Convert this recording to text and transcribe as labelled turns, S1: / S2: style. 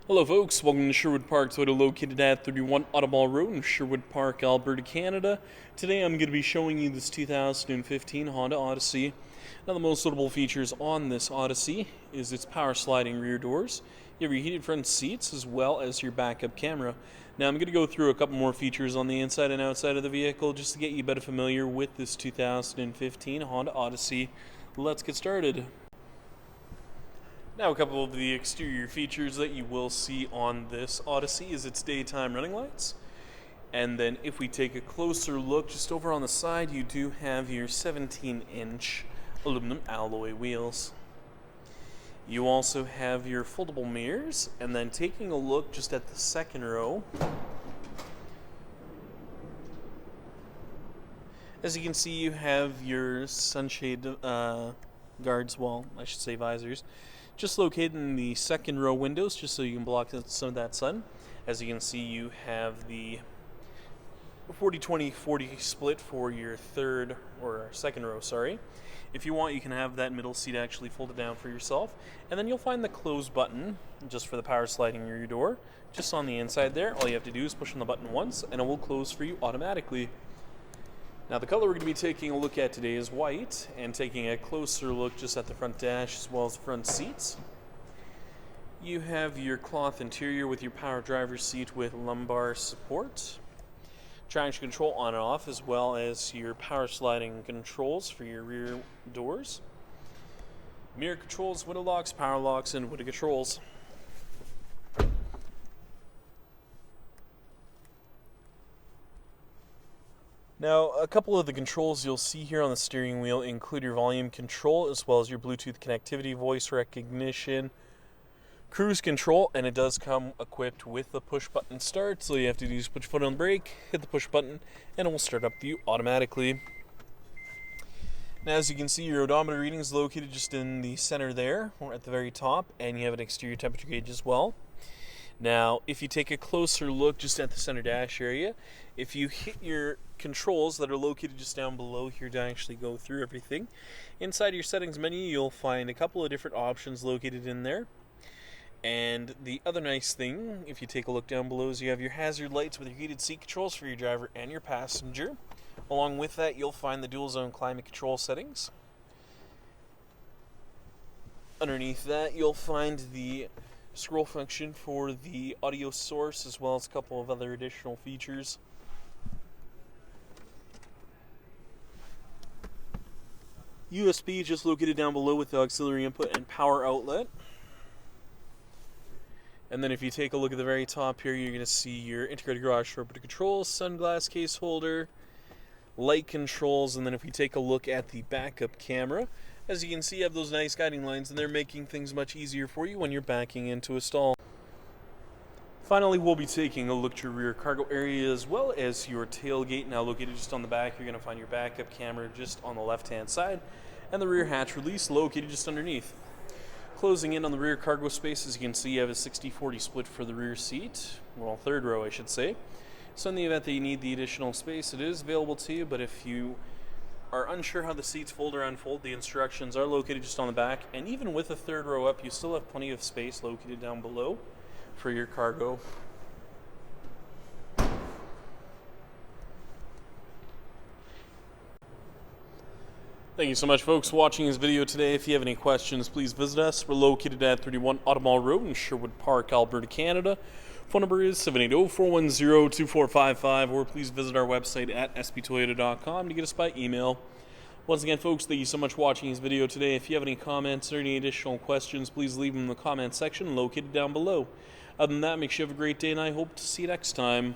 S1: Hello folks, welcome to Sherwood Park Toyota, located at 31 Automall Road in Sherwood Park, Alberta, Canada. Today I'm going to be showing you this 2015 Honda Odyssey. Now the most notable features on this Odyssey is its power sliding rear doors. You have your heated front seats as well as your backup camera. Now I'm going to go through a couple more features on the inside and outside of the vehicle just to get you better familiar with this 2015 Honda Odyssey. Let's get started. Now a couple of the exterior features that you will see on this Odyssey is its daytime running lights. And then if we take a closer look just over on the side, you do have your 17-inch aluminum alloy wheels. You also have your foldable mirrors, and then taking a look just at the second row, as you can see, you have your sunshade guards, well, I should say visors, just located in the second row windows, just so you can block some of that sun. As you can see, you have the 40-20-40 split for your third or second row, sorry. If you want, you can have that middle seat actually folded down for yourself. And then you'll find the close button just for the power sliding rear door, just on the inside there. All you have to do is push on the button once and it will close for you automatically. Now the color we're going to be taking a look at today is white, and taking a closer look just at the front dash as well as the front seats. You have your cloth interior with your power driver's seat with lumbar support, traction control on and off, as well as your power sliding controls for your rear doors, mirror controls, window locks, power locks, and window controls. Now, a couple of the controls you'll see here on the steering wheel include your volume control as well as your Bluetooth connectivity, voice recognition, cruise control, and it does come equipped with the push button start. So all you have to do is put your foot on the brake, hit the push button, and it will start up for you automatically. Now, as you can see, your odometer reading is located just in the center there, or at the very top, and you have an exterior temperature gauge as well. Now, if you take a closer look just at the center dash area, if you hit your controls that are located just down below here to actually go through everything, inside your settings menu you'll find a couple of different options located in there. And the other nice thing, if you take a look down below, is you have your hazard lights with your heated seat controls for your driver and your passenger. Along with that, you'll find the dual zone climate control settings. Underneath that, you'll find the scroll function for the audio source, as well as a couple of other additional features. USB just located down below with the auxiliary input and power outlet. And then if you take a look at the very top here, you're going to see your integrated garage door controls, sunglass case holder, light controls, and then if you take a look at the backup camera, as you can see, you have those nice guiding lines, and they're making things much easier for you when you're backing into a stall. Finally, we'll be taking a look at your rear cargo area as well as your tailgate. Now located just on the back, you're going to find your backup camera just on the left-hand side, and the rear hatch release located just underneath. Closing in on the rear cargo space, as you can see, you have a 60-40 split for the rear seat, well, third row I should say. So in the event that you need the additional space, it is available to you, but if you are unsure how the seats fold or unfold, the instructions are located just on the back, and even with the third row up, you still have plenty of space located down below for your cargo. Thank you so much, folks, for watching this video today. If you have any questions, please visit us. We're located at 31 Automall Road in Sherwood Park, Alberta, Canada. Phone number is 780-410-2455, or please visit our website at sptoyota.com to get us by email. Once again, folks, thank you so much for watching this video today. If you have any comments or any additional questions, please leave them in the comment section located down below. Other than that, make sure you have a great day, and I hope to see you next time.